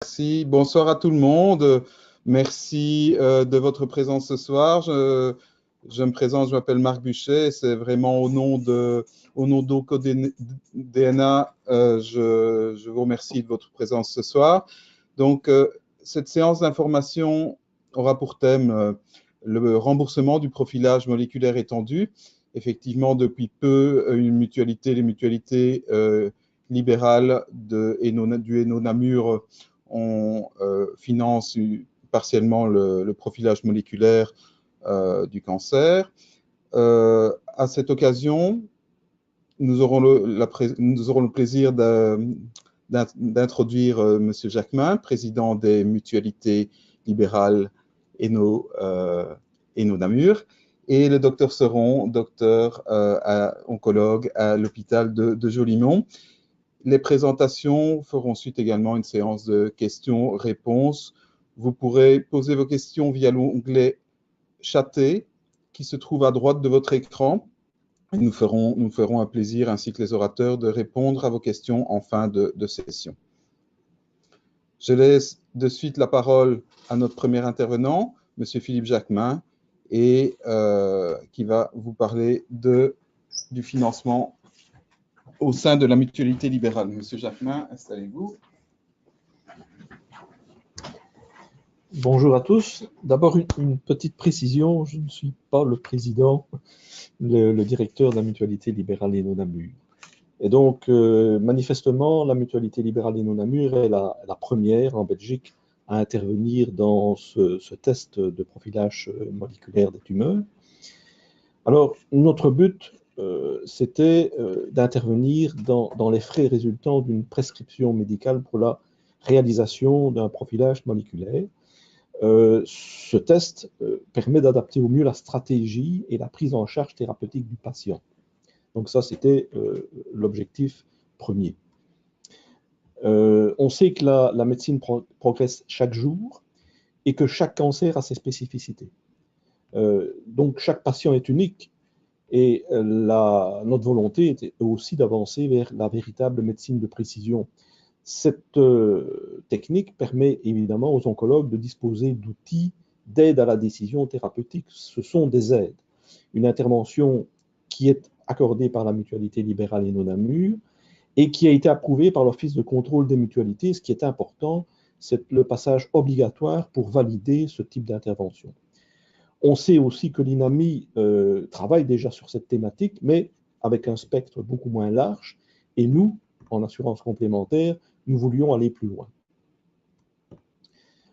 Merci. Bonsoir à tout le monde. Merci de votre présence ce soir. Je me présente, je m'appelle Marc Buchet. C'est vraiment au nom d'OCO-DNA, je vous remercie de votre présence ce soir. Donc, cette séance d'information aura pour thème le remboursement du profilage moléculaire étendu. Effectivement, depuis peu, les mutualités libérales du Héno-Namur on finance partiellement le profilage moléculaire du cancer. À cette occasion, nous aurons le plaisir d'introduire M. Jacquemin, président des mutualités libérales Héno-Namur, et le docteur Seron, docteur oncologue à l'hôpital de Jolimont. Les présentations feront suite également une séance de questions-réponses. Vous pourrez poser vos questions via l'onglet « Chatter » qui se trouve à droite de votre écran. Et nous ferons un plaisir, ainsi que les orateurs, de répondre à vos questions en fin de session. Je laisse de suite la parole à notre premier intervenant, M. Philippe Jacquemin, et qui va vous parler du financement au sein de la mutualité libérale. Monsieur Jacquemin, installez-vous. Bonjour à tous. D'abord, une petite précision. Je ne suis pas le président, le directeur de la mutualité libérale Héno-Namur. Et donc, manifestement, la mutualité libérale Héno-Namur est la première en Belgique à intervenir dans ce test de profilage moléculaire des tumeurs. Alors, notre but, c'était d'intervenir dans les frais résultant d'une prescription médicale pour la réalisation d'un profilage moléculaire. Ce test permet d'adapter au mieux la stratégie et la prise en charge thérapeutique du patient. Donc ça, c'était l'objectif premier. On sait que la médecine progresse chaque jour et que chaque cancer a ses spécificités. Donc chaque patient est unique. Et notre volonté était aussi d'avancer vers la véritable médecine de précision. Cette technique permet évidemment aux oncologues de disposer d'outils d'aide à la décision thérapeutique. Ce sont des aides. Une intervention qui est accordée par la mutualité libérale Héno-Namur et qui a été approuvée par l'Office de contrôle des mutualités. Ce qui est important, c'est le passage obligatoire pour valider ce type d'intervention. On sait aussi que l'INAMI travaille déjà sur cette thématique, mais avec un spectre beaucoup moins large. Et nous, en assurance complémentaire, nous voulions aller plus loin.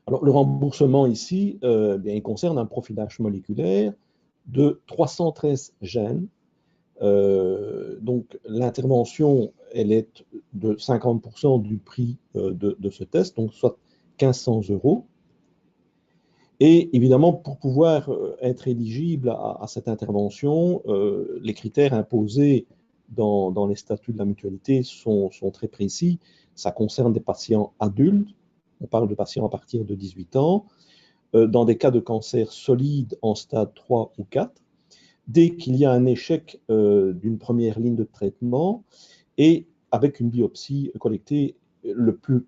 Alors, le remboursement ici, il concerne un profilage moléculaire de 313 gènes. Donc, l'intervention, elle est de 50% du prix de ce test, donc soit 1 500 €. Et évidemment, pour pouvoir être éligible à cette intervention, les critères imposés dans les statuts de la mutualité sont très précis. Ça concerne des patients adultes, on parle de patients à partir de 18 ans, dans des cas de cancer solide en stade 3 ou 4, dès qu'il y a un échec d'une première ligne de traitement et avec une biopsie collectée le plus,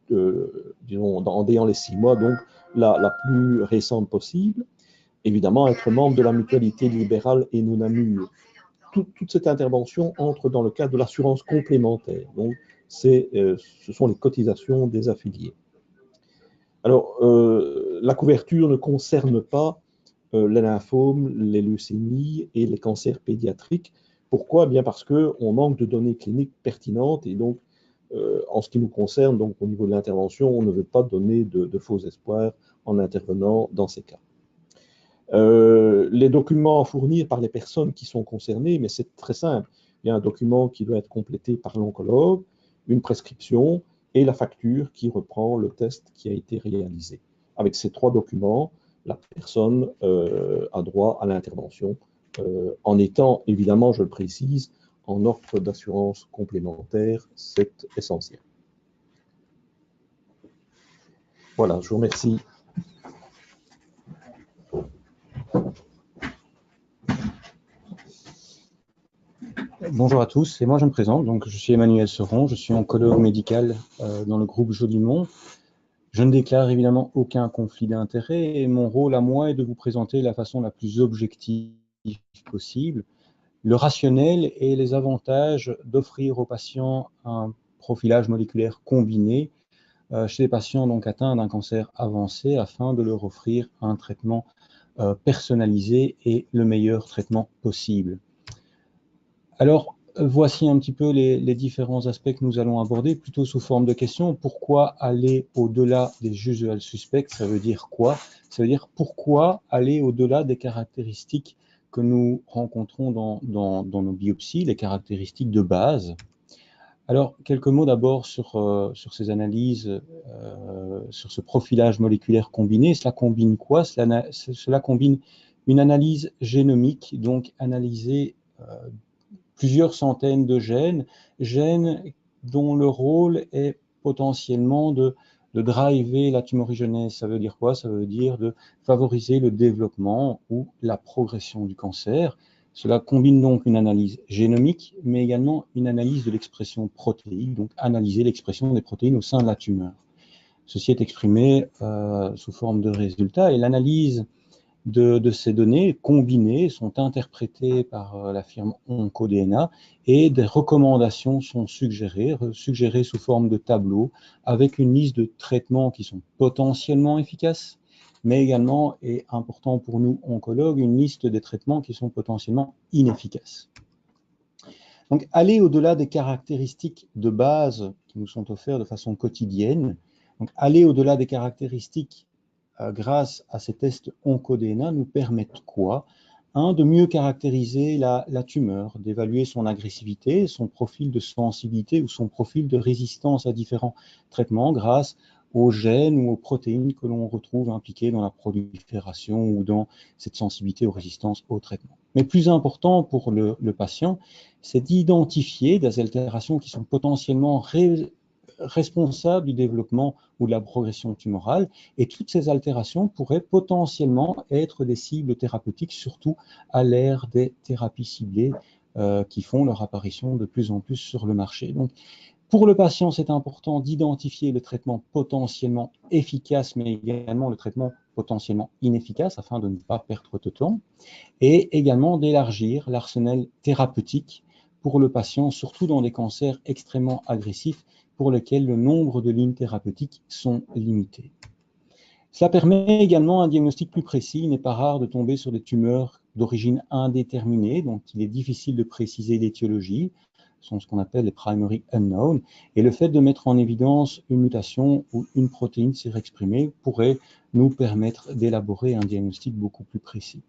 disons, en ayant les 6 mois, donc la plus récente possible. Évidemment, être membre de la mutualité libérale Héno-Namur. Toute cette intervention entre dans le cadre de l'assurance complémentaire. Donc, ce sont les cotisations des affiliés. Alors, la couverture ne concerne pas les lymphomes, les leucémies et les cancers pédiatriques. Pourquoi? Bien parce qu'on manque de données cliniques pertinentes et donc, en ce qui nous concerne, donc au niveau de l'intervention, on ne veut pas donner de faux espoirs en intervenant dans ces cas. Les documents à fournir par les personnes qui sont concernées, mais c'est très simple. Il y a un document qui doit être complété par l'oncologue, une prescription et la facture qui reprend le test qui a été réalisé. Avec ces 3 documents, la personne a droit à l'intervention, en étant, évidemment, je le précise, en offre d'assurance complémentaire, c'est essentiel. Voilà, je vous remercie. Bonjour à tous, et moi je me présente, donc je suis Emmanuel Seron, je suis oncologue médical dans le groupe Jolimont. Je ne déclare évidemment aucun conflit d'intérêt et mon rôle à moi est de vous présenter la façon la plus objective possible le rationnel et les avantages d'offrir aux patients un profilage moléculaire combiné chez les patients donc atteints d'un cancer avancé afin de leur offrir un traitement personnalisé et le meilleur traitement possible. Alors, voici un petit peu les différents aspects que nous allons aborder, plutôt sous forme de questions. Pourquoi aller au-delà des usual suspects? Ça veut dire quoi? Ça veut dire pourquoi aller au-delà des caractéristiques que nous rencontrons dans nos biopsies, les caractéristiques de base. Alors, quelques mots d'abord sur ces analyses, sur ce profilage moléculaire combiné. Cela combine quoi? Cela combine une analyse génomique, donc analyser plusieurs centaines de gènes dont le rôle est potentiellement de driver la tumorigenèse. Ça veut dire quoi? Ça veut dire de favoriser le développement ou la progression du cancer. Cela combine donc une analyse génomique, mais également une analyse de l'expression protéique, donc analyser l'expression des protéines au sein de la tumeur. Ceci est exprimé sous forme de résultats et l'analyse de ces données combinées sont interprétées par la firme OncoDNA et des recommandations sont suggérées sous forme de tableaux avec une liste de traitements qui sont potentiellement efficaces, mais également, et important pour nous oncologues, une liste des traitements qui sont potentiellement inefficaces. Donc, aller au-delà des caractéristiques de base qui nous sont offertes de façon quotidienne, donc aller au-delà des caractéristiques grâce à ces tests OncoDNA nous permettent quoi? De mieux caractériser la tumeur, d'évaluer son agressivité, son profil de sensibilité ou son profil de résistance à différents traitements grâce aux gènes ou aux protéines que l'on retrouve impliquées dans la prolifération ou dans cette sensibilité aux résistances aux traitements. Mais plus important pour le patient, c'est d'identifier des altérations qui sont potentiellement responsables du développement ou de la progression tumorale, et toutes ces altérations pourraient potentiellement être des cibles thérapeutiques, surtout à l'ère des thérapies ciblées qui font leur apparition de plus en plus sur le marché. Donc, pour le patient, c'est important d'identifier le traitement potentiellement efficace, mais également le traitement potentiellement inefficace, afin de ne pas perdre de temps, et également d'élargir l'arsenal thérapeutique pour le patient, surtout dans des cancers extrêmement agressifs, pour lesquels le nombre de lignes thérapeutiques sont limitées. Cela permet également un diagnostic plus précis. Il n'est pas rare de tomber sur des tumeurs d'origine indéterminée, donc il est difficile de préciser l'étiologie. Ce sont ce qu'on appelle les primary unknown. Et le fait de mettre en évidence une mutation ou une protéine surexprimée pourrait nous permettre d'élaborer un diagnostic beaucoup plus précis.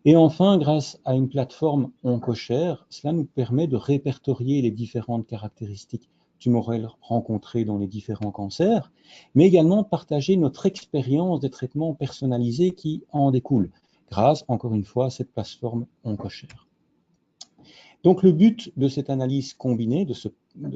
Et enfin, grâce à une plateforme OncoShare, cela nous permet de répertorier les différentes caractéristiques tumorales rencontrées dans les différents cancers, mais également partager notre expérience des traitements personnalisés qui en découlent, grâce, encore une fois, à cette plateforme OncoShare. Donc, le but de cette analyse combinée, de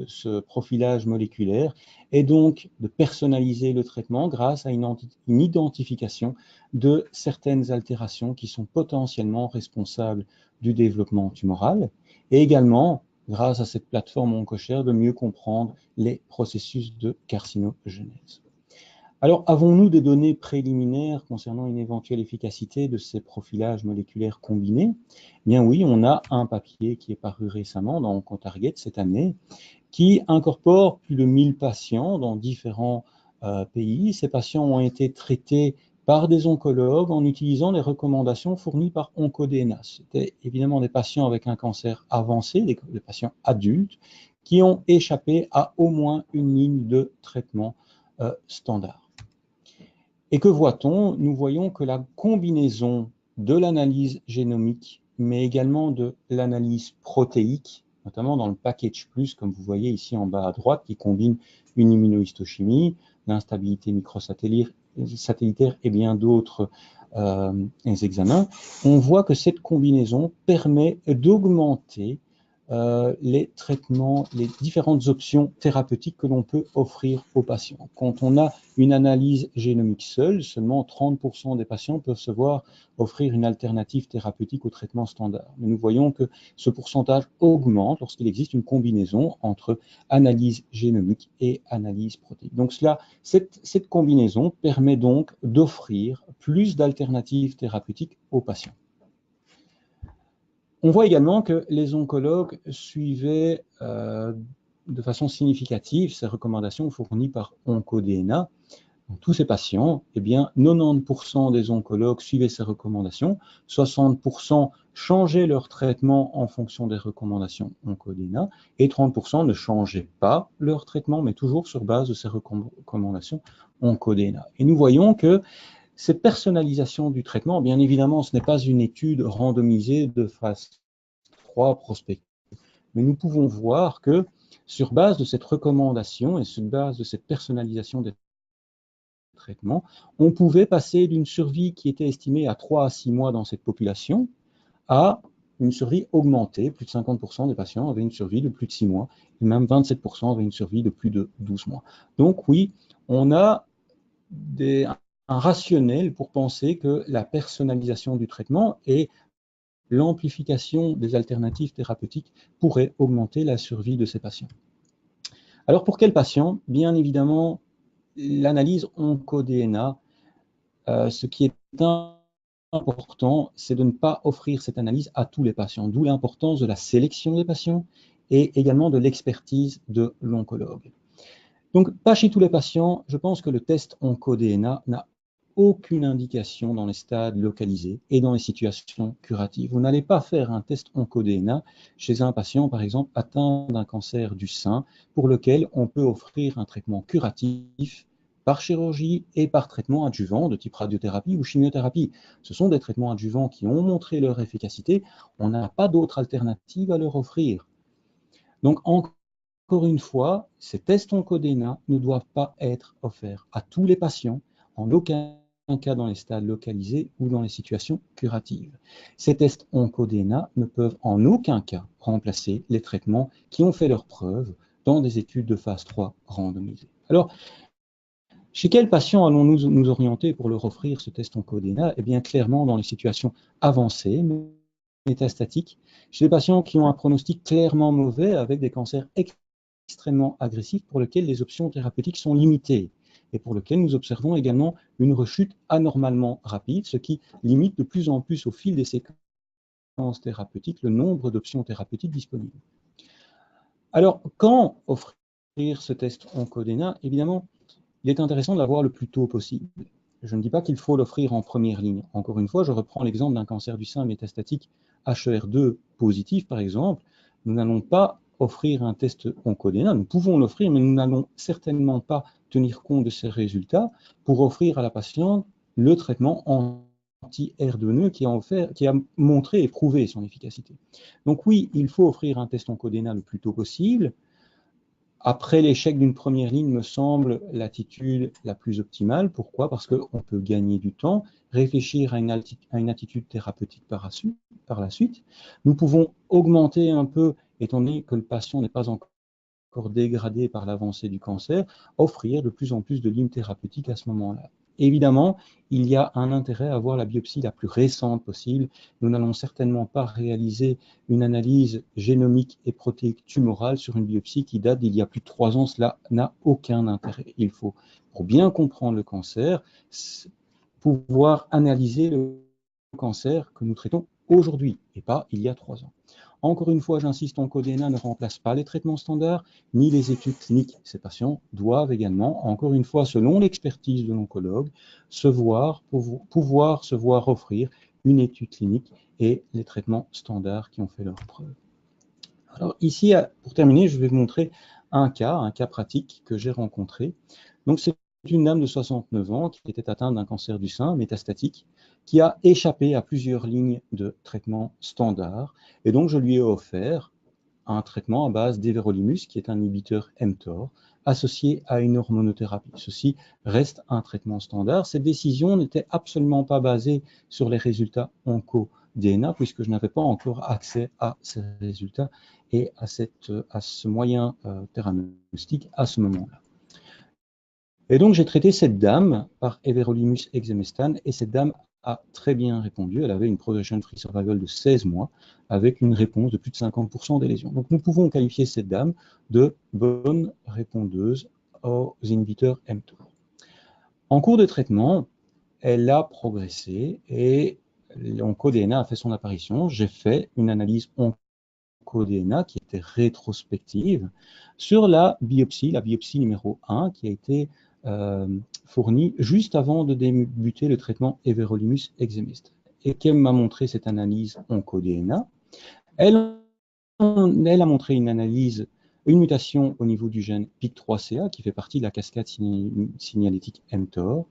ce profilage moléculaire, est donc de personnaliser le traitement grâce à une identification de certaines altérations qui sont potentiellement responsables du développement tumoral, et également, grâce à cette plateforme OncoShare, de mieux comprendre les processus de carcinogenèse. Alors, avons-nous des données préliminaires concernant une éventuelle efficacité de ces profilages moléculaires combinés? Bien oui, on a un papier qui est paru récemment dans OncoTarget cette année, qui incorpore plus de 1000 patients dans différents pays. Ces patients ont été traités par des oncologues en utilisant les recommandations fournies par OncoDNA. C'était évidemment des patients avec un cancer avancé, des patients adultes, qui ont échappé à au moins une ligne de traitement standard. Et que voit-on? Nous voyons que la combinaison de l'analyse génomique, mais également de l'analyse protéique, notamment dans le package plus, comme vous voyez ici en bas à droite, qui combine une immunohistochimie, l'instabilité microsatellitaire et bien d'autres examens, on voit que cette combinaison permet d'augmenter les traitements, les différentes options thérapeutiques que l'on peut offrir aux patients. Quand on a une analyse génomique seule, seulement 30% des patients peuvent se voir offrir une alternative thérapeutique au traitement standard. Mais nous voyons que ce pourcentage augmente lorsqu'il existe une combinaison entre analyse génomique et analyse protéique. Donc cette combinaison permet donc d'offrir plus d'alternatives thérapeutiques aux patients. On voit également que les oncologues suivaient de façon significative ces recommandations fournies par OncoDNA. Dans tous ces patients, eh bien, 90% des oncologues suivaient ces recommandations, 60% changeaient leur traitement en fonction des recommandations OncoDNA et 30% ne changeaient pas leur traitement, mais toujours sur base de ces recommandations OncoDNA. Et nous voyons que cette personnalisation du traitement, bien évidemment, ce n'est pas une étude randomisée de phase 3 prospective, mais nous pouvons voir que sur base de cette recommandation et sur base de cette personnalisation des traitements, on pouvait passer d'une survie qui était estimée à 3 à 6 mois dans cette population à une survie augmentée. Plus de 50% des patients avaient une survie de plus de 6 mois et même 27% avaient une survie de plus de 12 mois. Donc oui, on a un rationnel pour penser que la personnalisation du traitement et l'amplification des alternatives thérapeutiques pourrait augmenter la survie de ces patients. Alors pour quels patients? Bien évidemment, l'analyse OncoDNA, ce qui est important, c'est de ne pas offrir cette analyse à tous les patients, d'où l'importance de la sélection des patients et également de l'expertise de l'oncologue. Donc, pas chez tous les patients, je pense que le test OncoDNA n'a aucune indication dans les stades localisés et dans les situations curatives. Vous n'allez pas faire un test OncoDNA chez un patient, par exemple, atteint d'un cancer du sein, pour lequel on peut offrir un traitement curatif par chirurgie et par traitement adjuvant de type radiothérapie ou chimiothérapie. Ce sont des traitements adjuvants qui ont montré leur efficacité. On n'a pas d'autre alternative à leur offrir. Donc, encore une fois, ces tests OncoDNA ne doivent pas être offerts à tous les patients, en aucun cas dans les stades localisés ou dans les situations curatives. Ces tests OncoDNA ne peuvent en aucun cas remplacer les traitements qui ont fait leurs preuves dans des études de phase 3 randomisées. Alors, chez quels patients allons-nous nous orienter pour leur offrir ce test OncoDNA? Eh bien, clairement, dans les situations avancées, métastatiques, chez des patients qui ont un pronostic clairement mauvais avec des cancers extrêmement agressifs pour lesquels les options thérapeutiques sont limitées et pour lesquels nous observons également une rechute anormalement rapide, ce qui limite de plus en plus au fil des séquences thérapeutiques le nombre d'options thérapeutiques disponibles. Alors, quand offrir ce test OncoDNA? Évidemment, il est intéressant de l'avoir le plus tôt possible. Je ne dis pas qu'il faut l'offrir en première ligne. Encore une fois, je reprends l'exemple d'un cancer du sein métastatique HER2 positif, par exemple. Nous n'allons pas offrir un test OncoDNA, nous pouvons l'offrir, mais nous n'allons certainement pas tenir compte de ces résultats pour offrir à la patiente le traitement anti-R2 qui a montré et prouvé son efficacité. Donc oui, il faut offrir un test OncoDNA le plus tôt possible. Après l'échec d'une première ligne, me semble l'attitude la plus optimale. Pourquoi? Parce qu'on peut gagner du temps, réfléchir à une attitude thérapeutique par la suite. Nous pouvons augmenter un peu, étant donné que le patient n'est pas encore dégradé par l'avancée du cancer, offrir de plus en plus de lignes thérapeutiques à ce moment-là. Évidemment, il y a un intérêt à avoir la biopsie la plus récente possible. Nous n'allons certainement pas réaliser une analyse génomique et protéique tumorale sur une biopsie qui date d'il y a plus de 3 ans. Cela n'a aucun intérêt. Il faut, pour bien comprendre le cancer, pouvoir analyser le cancer que nous traitons aujourd'hui et pas il y a 3 ans. Encore une fois, j'insiste, OncoDNA ne remplace pas les traitements standards ni les études cliniques. Ces patients doivent également, encore une fois, selon l'expertise de l'oncologue, pouvoir se voir offrir une étude clinique et les traitements standards qui ont fait leurs preuves. Alors ici, pour terminer, je vais vous montrer un cas pratique que j'ai rencontré. Donc c'est une dame de 69 ans qui était atteinte d'un cancer du sein métastatique, qui a échappé à plusieurs lignes de traitement standard. Et donc, je lui ai offert un traitement à base d'Everolimus, qui est un inhibiteur mTOR, associé à une hormonothérapie. Ceci reste un traitement standard. Cette décision n'était absolument pas basée sur les résultats OncoDNA, puisque je n'avais pas encore accès à ces résultats. et à ce moyen theranostique à ce moment-là. Et donc j'ai traité cette dame par Everolimus exemestane et cette dame a très bien répondu. Elle avait une progression-free survival de 16 mois avec une réponse de plus de 50% des lésions. Donc nous pouvons qualifier cette dame de bonne répondeuse aux inhibiteurs mTOR. En cours de traitement, elle a progressé et l'onco-DNA a fait son apparition. J'ai fait une analyse onco-DNA qui était rétrospective sur la biopsie numéro 1 qui a été fournie juste avant de débuter le traitement Everolimus exemestane. Et qu'elle m'a montré cette analyse onco-DNA. Elle a montré une mutation au niveau du gène PIK3CA qui fait partie de la cascade signalétique mTOR.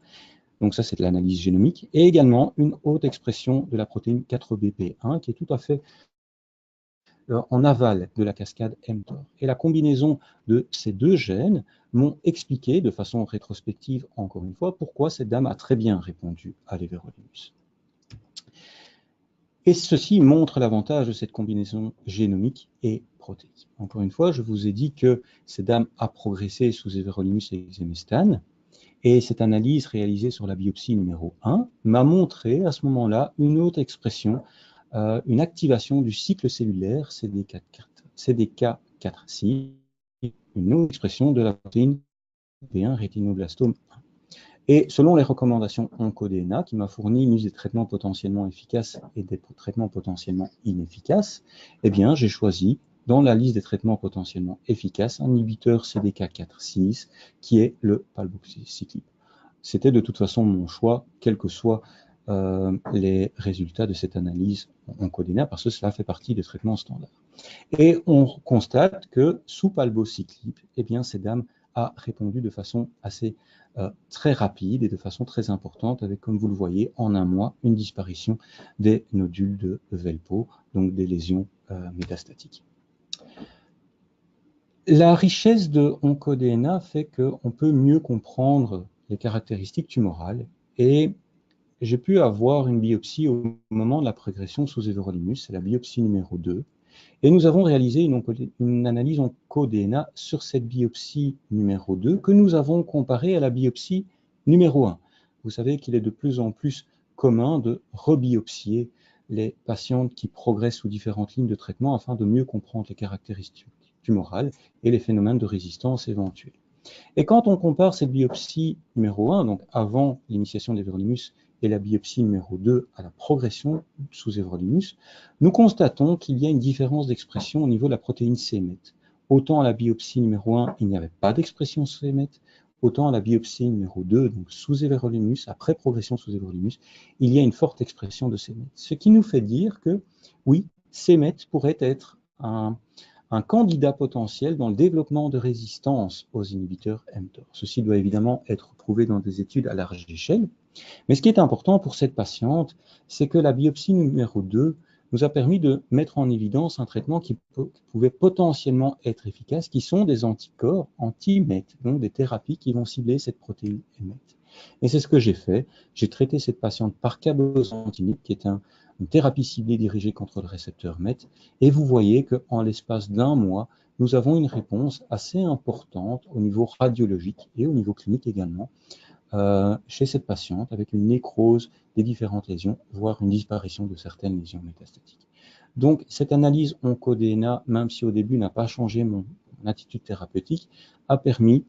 Donc ça, c'est de l'analyse génomique. Et également une haute expression de la protéine 4BP1 qui est tout à fait en aval de la cascade mTOR. Et la combinaison de ces deux gènes m'ont expliqué de façon rétrospective, encore une fois, pourquoi cette dame a très bien répondu à l'Everolimus. Et ceci montre l'avantage de cette combinaison génomique et protéique. Encore une fois, je vous ai dit que cette dame a progressé sous Everolimus exemestane. Et cette analyse réalisée sur la biopsie numéro 1 m'a montré à ce moment-là une haute expression, une activation du cycle cellulaire CDK4/6, une haute expression de la protéine P1 rétinoblastome 1. Et selon les recommandations OncoDNA, qui m'a fourni une liste des traitements potentiellement efficaces et des traitements potentiellement inefficaces, eh bien, j'ai choisi dans la liste des traitements potentiellement efficaces un inhibiteur CDK4/6 qui est le palbociclib. C'était de toute façon mon choix, quels que soient les résultats de cette analyse OncoDNA, parce que cela fait partie des traitements standards. Et on constate que sous palbociclib, eh bien, cette dame a répondu de façon assez très rapide et de façon très importante, avec, comme vous le voyez, en un mois, une disparition des nodules de Velpo, donc des lésions métastatiques. La richesse de OncoDNA fait qu'on peut mieux comprendre les caractéristiques tumorales et j'ai pu avoir une biopsie au moment de la progression sous Everolimus, c'est la biopsie numéro 2, et nous avons réalisé une analyse onco-DNA sur cette biopsie numéro 2 que nous avons comparée à la biopsie numéro 1. Vous savez qu'il est de plus en plus commun de rebiopsier les patientes qui progressent sous différentes lignes de traitement afin de mieux comprendre les caractéristiques tumorales et les phénomènes de résistance éventuels. Et quand on compare cette biopsie numéro 1, donc avant l'initiation d'Everolimus, et la biopsie numéro 2 à la progression sous Everolimus, nous constatons qu'il y a une différence d'expression au niveau de la protéine c-MET. Autant à la biopsie numéro 1, il n'y avait pas d'expression c-MET, autant à la biopsie numéro 2, donc sous Everolimus, après progression sous Everolimus, il y a une forte expression de c-MET. Ce qui nous fait dire que, oui, c-MET pourrait être un candidat potentiel dans le développement de résistance aux inhibiteurs mTOR. Ceci doit évidemment être prouvé dans des études à large échelle. Mais ce qui est important pour cette patiente, c'est que la biopsie numéro 2 nous a permis de mettre en évidence un traitement qui pouvait potentiellement être efficace, qui sont des anticorps anti-MET, donc des thérapies qui vont cibler cette protéine MET. Et c'est ce que j'ai fait. J'ai traité cette patiente par cabozantinib, qui est une thérapie ciblée dirigée contre le récepteur MET, et vous voyez qu'en l'espace d'un mois, nous avons une réponse assez importante au niveau radiologique et au niveau clinique également, chez cette patiente avec une nécrose des différentes lésions, voire une disparition de certaines lésions métastatiques. Donc cette analyse onco-DNA, même si au début n'a pas changé mon attitude thérapeutique, a permis,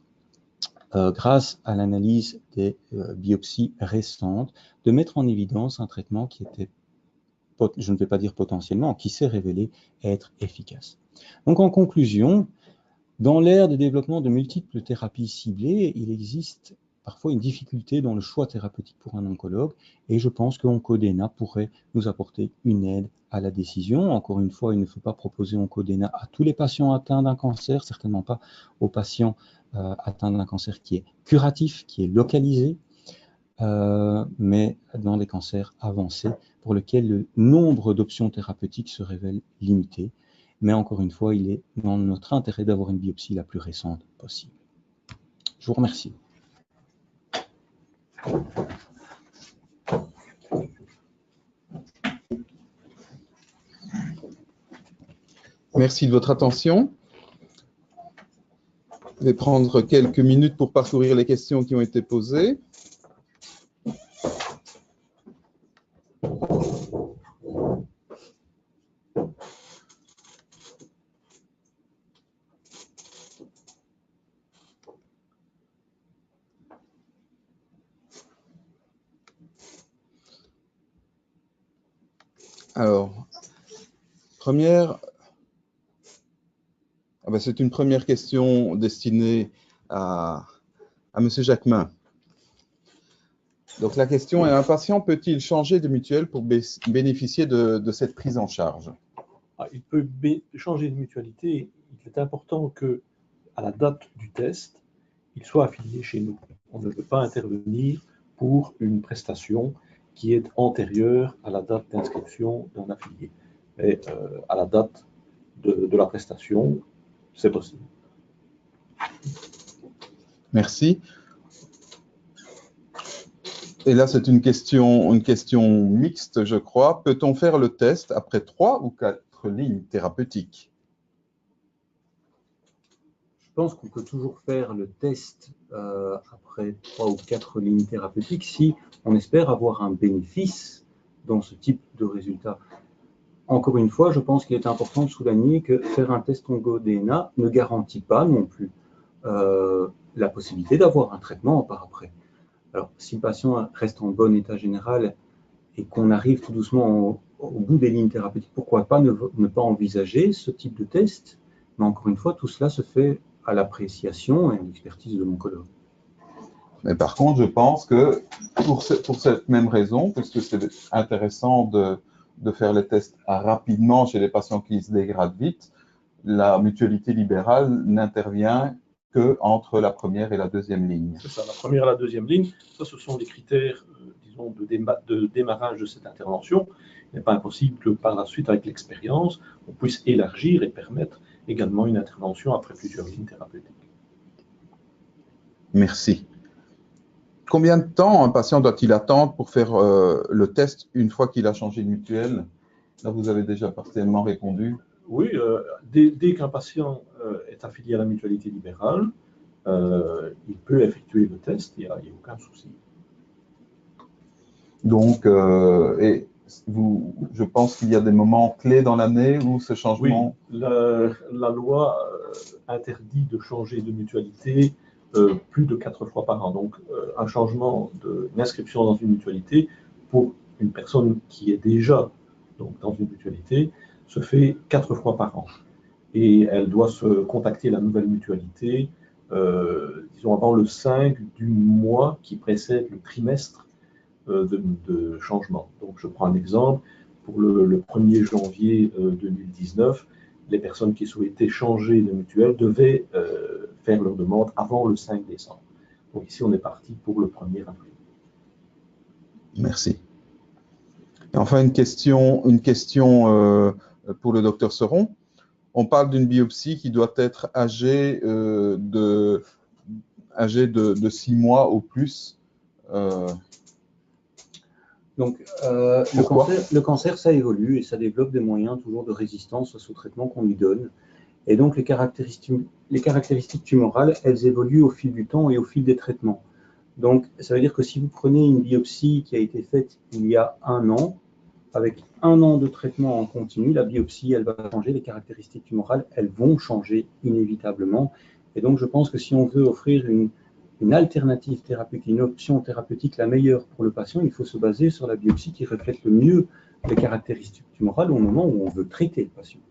grâce à l'analyse des biopsies récentes, de mettre en évidence un traitement qui était, je ne vais pas dire potentiellement, qui s'est révélé être efficace. Donc en conclusion, dans l'ère de développement de multiples thérapies ciblées, il existe parfois une difficulté dans le choix thérapeutique pour un oncologue et je pense que OncoDNA pourrait nous apporter une aide à la décision. Encore une fois, il ne faut pas proposer OncoDNA à tous les patients atteints d'un cancer, certainement pas aux patients atteints d'un cancer qui est curatif, qui est localisé, mais dans les cancers avancés pour lesquels le nombre d'options thérapeutiques se révèle limité. Mais encore une fois, il est dans notre intérêt d'avoir une biopsie la plus récente possible. Je vous remercie. Merci de votre attention. Je vais prendre quelques minutes pour parcourir les questions qui ont été posées. Alors, première, c'est une première question destinée à M. Jacquemin. Donc la question est, un patient peut-il changer de mutuelle pour bénéficier de cette prise en charge? Il peut changer de mutualité. Il est important que, à la date du test, il soit affilié chez nous. On ne peut pas intervenir pour une prestation qui est antérieure à la date d'inscription d'un affilié. Et à la date de la prestation, c'est possible. Merci. Et là, c'est une question mixte, je crois. Peut-on faire le test après 3 ou 4 lignes thérapeutiques? Je pense qu'on peut toujours faire le test après 3 ou 4 lignes thérapeutiques si on espère avoir un bénéfice dans ce type de résultat. Encore une fois, je pense qu'il est important de souligner que faire un test OncoDNA ne garantit pas non plus la possibilité d'avoir un traitement par après. Alors, si le patient reste en bon état général et qu'on arrive tout doucement au bout des lignes thérapeutiques, pourquoi pas ne pas envisager ce type de test? Mais encore une fois, tout cela se fait à l'appréciation et à l'expertise de l'oncologue. Mais par contre, je pense que pour cette même raison, puisque c'est intéressant de faire les tests rapidement chez les patients qui se dégradent vite, la mutualité libérale n'intervient qu'entre la première et la deuxième ligne. C'est ça, la première et la deuxième ligne. Ça, ce sont les critères, disons, de démarrage de cette intervention. Il n'est pas impossible que par la suite, avec l'expérience, on puisse élargir et permettre également une intervention après plusieurs lignes thérapeutiques. Merci. Combien de temps un patient doit-il attendre pour faire le test une fois qu'il a changé de mutuelle? Là, vous avez déjà partiellement répondu. Oui, dès qu'un patient est affilié à la mutualité libérale, il peut effectuer le test, il n'y a aucun souci. Donc, je pense qu'il y a des moments clés dans l'année où ce changement… Oui, la loi interdit de changer de mutualité plus de 4 fois par an. Donc, un changement d'inscription dans une mutualité pour une personne qui est déjà dans une mutualité se fait 4 fois par an. Et elle doit se contacter la nouvelle mutualité, disons, avant le 5 du mois qui précède le trimestre de changement. Donc, je prends un exemple. Pour le 1er janvier 2019, les personnes qui souhaitaient changer de mutuelle devaient faire leur demande avant le 5 décembre. Donc ici, on est parti pour le 1er avril. Merci. Et enfin, une question pour le docteur Seron. On parle d'une biopsie qui doit être âgée de 6 mois au plus. Donc, le cancer, ça évolue et ça développe des moyens toujours de résistance au traitement qu'on lui donne. Et donc, les caractéristiques tumorales, elles évoluent au fil du temps et au fil des traitements. Donc, ça veut dire que si vous prenez une biopsie qui a été faite il y a 1 an, avec 1 an de traitement en continu, la biopsie, elle va changer, les caractéristiques tumorales, elles vont changer inévitablement. Et donc, je pense que si on veut offrir une alternative thérapeutique, une option thérapeutique la meilleure pour le patient, il faut se baser sur la biopsie qui reflète le mieux les caractéristiques tumorales au moment où on veut traiter le patient.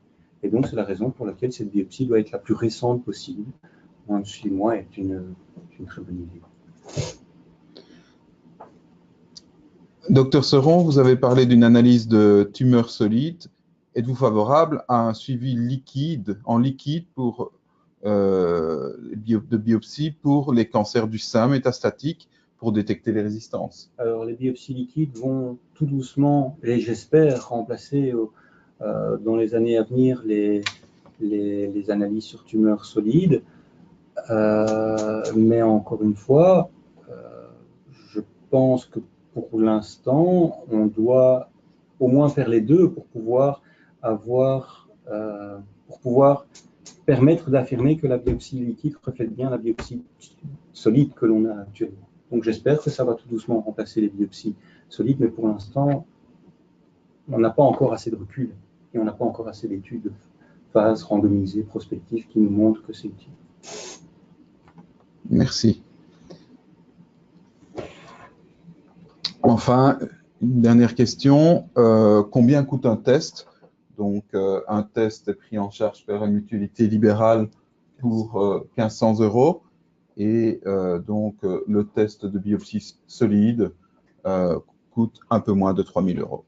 Et donc, c'est la raison pour laquelle cette biopsie doit être la plus récente possible. Moins de 6 mois est une très bonne idée. Docteur Seron, vous avez parlé d'une analyse de tumeurs solides. Êtes-vous favorable à un suivi en liquide de biopsie pour les cancers du sein métastatiques pour détecter les résistances? Alors, les biopsies liquides vont tout doucement, et j'espère, remplacer dans les années à venir les analyses sur tumeurs solides. Mais encore une fois, je pense que pour l'instant, on doit au moins faire les deux pour pouvoir pouvoir permettre d'affirmer que la biopsie liquide reflète bien la biopsie solide que l'on a actuellement. Donc j'espère que ça va tout doucement remplacer les biopsies solides, mais pour l'instant, on n'a pas encore assez de recul et on n'a pas encore assez d'études de phase randomisées, prospectives, qui nous montrent que c'est utile. Merci. Enfin, une dernière question. Combien coûte un test? Donc, un test est pris en charge par une mutualité libérale pour 1500 €. Et donc, le test de biopsie solide coûte un peu moins de 3000 €.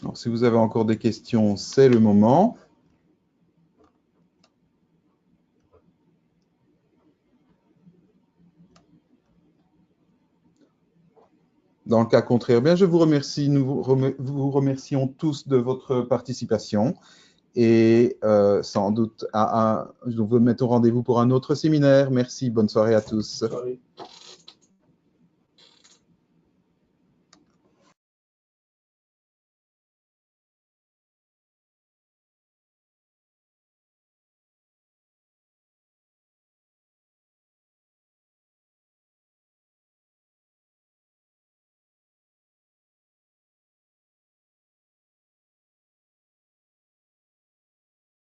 Alors, si vous avez encore des questions, c'est le moment. Dans le cas contraire, bien, je vous remercie. Nous vous remercions tous de votre participation. Et sans doute, nous vous mettons rendez-vous pour un autre séminaire. Merci, bonne soirée à tous. Sorry.